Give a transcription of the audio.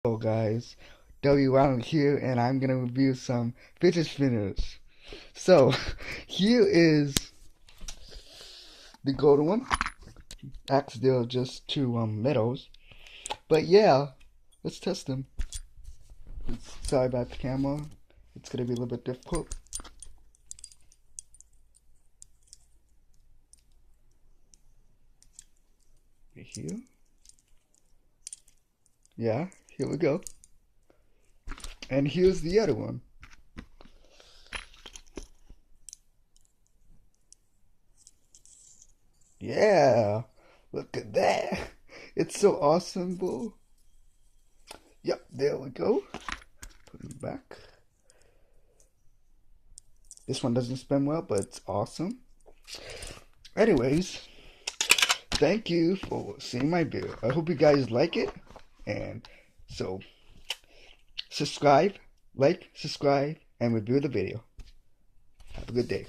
Hello guys, W Allen here, and I'm gonna review some fidget spinners. So, here is the golden one. Actually, they're just two metals, but yeah, let's test them. Sorry about the camera; it's gonna be a little bit difficult. Here, yeah, here we go. And here's the other one. Yeah, look at that. It's so awesome, bro. Yep, there we go. Put it back. This one doesn't spin well, but it's awesome. Anyways, thank you for seeing my video. I hope you guys like it. And so, subscribe, like, subscribe, and review the video. Have a good day.